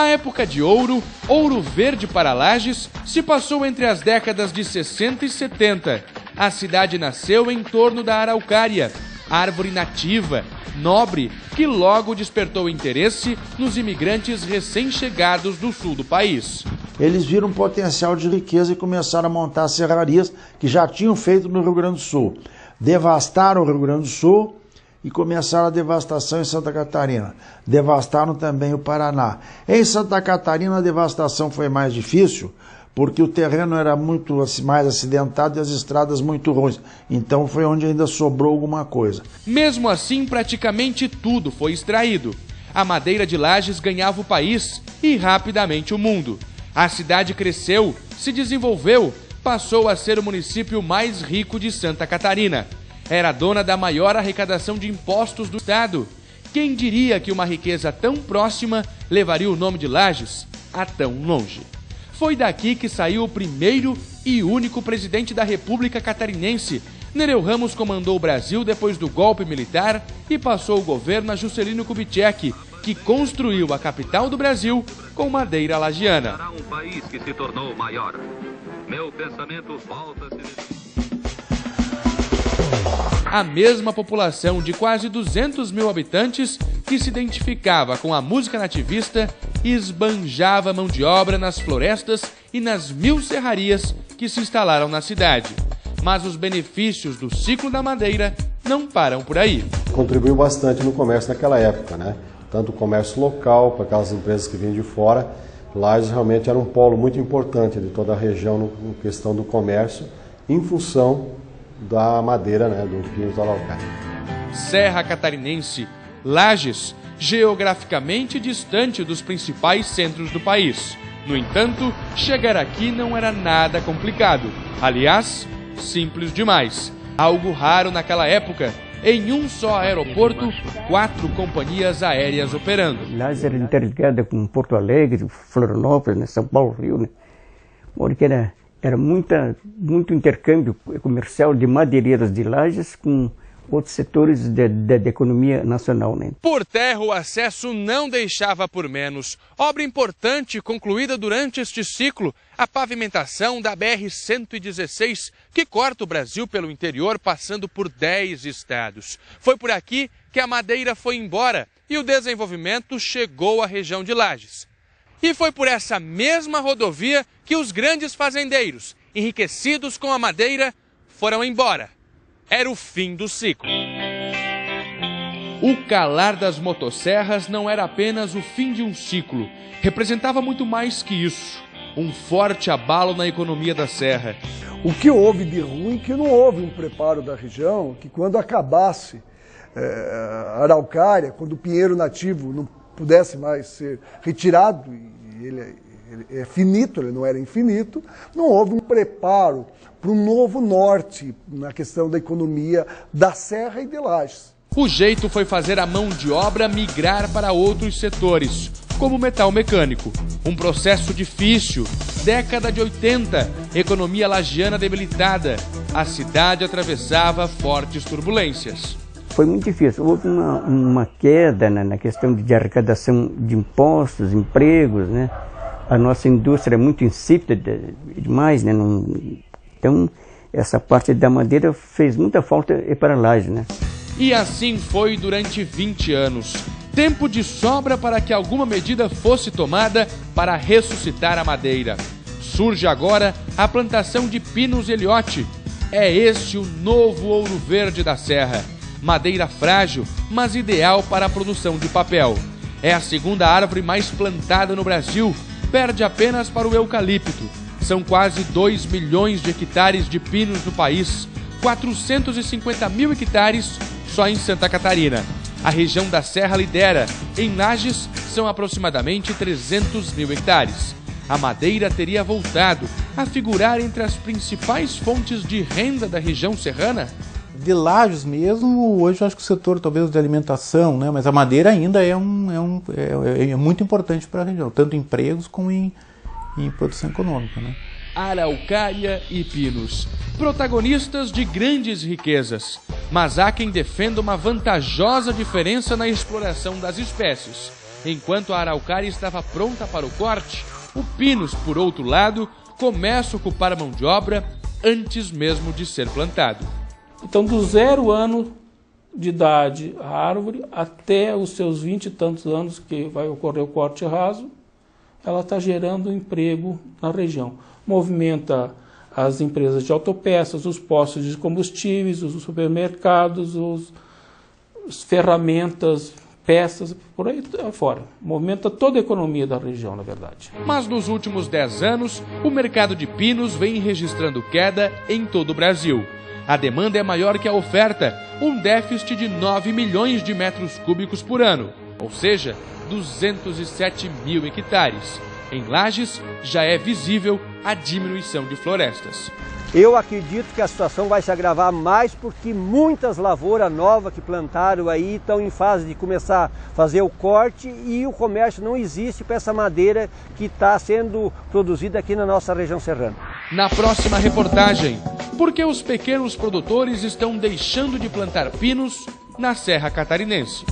A época de ouro, ouro verde para Lages, se passou entre as décadas de 60 e 70. A cidade nasceu em torno da araucária, árvore nativa, nobre, que logo despertou interesse nos imigrantes recém-chegados do sul do país. Eles viram um potencial de riqueza e começaram a montar serrarias que já tinham feito no Rio Grande do Sul. Devastaram o Rio Grande do Sul e começaram a devastação em Santa Catarina. Devastaram também o Paraná. Em Santa Catarina a devastação foi mais difícil, porque o terreno era muito mais acidentado e as estradas muito ruins. Então foi onde ainda sobrou alguma coisa. Mesmo assim, praticamente tudo foi extraído. A madeira de Lages ganhava o país e rapidamente o mundo. A cidade cresceu, se desenvolveu, passou a ser o município mais rico de Santa Catarina. Era dona da maior arrecadação de impostos do estado. Quem diria que uma riqueza tão próxima levaria o nome de Lages a tão longe? Foi daqui que saiu o primeiro e único presidente da República Catarinense. Nereu Ramos comandou o Brasil depois do golpe militar e passou o governo a Juscelino Kubitschek, que construiu a capital do Brasil com madeira lagiana. Um país que se tornou maior. Meu pensamento volta-se. A mesma população de quase 200 mil habitantes que se identificava com a música nativista esbanjava mão de obra nas florestas e nas 1000 serrarias que se instalaram na cidade. Mas os benefícios do ciclo da madeira não param por aí. Contribuiu bastante no comércio naquela época, né? Tanto o comércio local, para aquelas empresas que vinham de fora. Lages realmente era um polo muito importante de toda a região no questão do comércio, em função da madeira, né, do pinos da araucária. Serra Catarinense, Lages, geograficamente distante dos principais centros do país. No entanto, chegar aqui não era nada complicado. Aliás, simples demais. Algo raro naquela época. Em um só aeroporto, 4 companhias aéreas operando. Lages era interligada com Porto Alegre, Florianópolis, né, São Paulo, Rio, né? Porque era muito intercâmbio comercial de madeireiros de Lages com outros setores da economia nacional, né? Por terra, o acesso não deixava por menos. Obra importante concluída durante este ciclo, a pavimentação da BR-116, que corta o Brasil pelo interior, passando por 10 estados. Foi por aqui que a madeira foi embora e o desenvolvimento chegou à região de Lages. E foi por essa mesma rodovia que os grandes fazendeiros, enriquecidos com a madeira, foram embora. Era o fim do ciclo. O calar das motosserras não era apenas o fim de um ciclo. Representava muito mais que isso. Um forte abalo na economia da serra. O que houve de ruim, que não houve um preparo da região, que quando acabasse a araucária, quando o pinheiro nativo não pudesse mais ser retirado, e ele é finito, ele não era infinito, não houve um preparo para um novo norte na questão da economia da serra e de Lages. O jeito foi fazer a mão de obra migrar para outros setores, como o metal mecânico. Um processo difícil, década de 80, economia lagiana debilitada. A cidade atravessava fortes turbulências. Foi muito difícil. Houve uma queda na questão de arrecadação de impostos, empregos, né? A nossa indústria é muito insípida demais, né? Então, essa parte da madeira fez muita falta para Lages, né? E assim foi durante 20 anos. Tempo de sobra para que alguma medida fosse tomada para ressuscitar a madeira. Surge agora a plantação de Pinus Eliotti. É este o novo ouro verde da serra. Madeira frágil, mas ideal para a produção de papel. É a segunda árvore mais plantada no Brasil, perde apenas para o eucalipto. São quase 2 milhões de hectares de pinos no país, 450 mil hectares só em Santa Catarina. A região da Serra lidera. Em Lages, são aproximadamente 300 mil hectares. A madeira teria voltado a figurar entre as principais fontes de renda da região serrana? De Lages mesmo, hoje eu acho que o setor talvez de alimentação, né? Mas a madeira ainda é muito importante para a região, tanto em empregos como em produção econômica, né? Araucária e pinos, protagonistas de grandes riquezas. Mas há quem defenda uma vantajosa diferença na exploração das espécies. Enquanto a araucária estava pronta para o corte, o pinus, por outro lado, começa a ocupar a mão de obra antes mesmo de ser plantado. Então, do 0 ano de idade a árvore até os seus 20 e tantos anos que vai ocorrer o corte raso, ela está gerando emprego na região. Movimenta as empresas de autopeças, os postos de combustíveis, os supermercados, as ferramentas, peças, por aí fora. Movimenta toda a economia da região, na verdade. Mas nos últimos 10 anos, o mercado de pinos vem registrando queda em todo o Brasil. A demanda é maior que a oferta, um déficit de 9 milhões de metros cúbicos por ano, ou seja, 207 mil hectares. Em Lages, já é visível a diminuição de florestas. Eu acredito que a situação vai se agravar mais porque muitas lavouras novas que plantaram aí estão em fase de começar a fazer o corte e o comércio não existe para essa madeira que está sendo produzida aqui na nossa região serrana. Na próxima reportagem, por que os pequenos produtores estão deixando de plantar pinos na Serra Catarinense?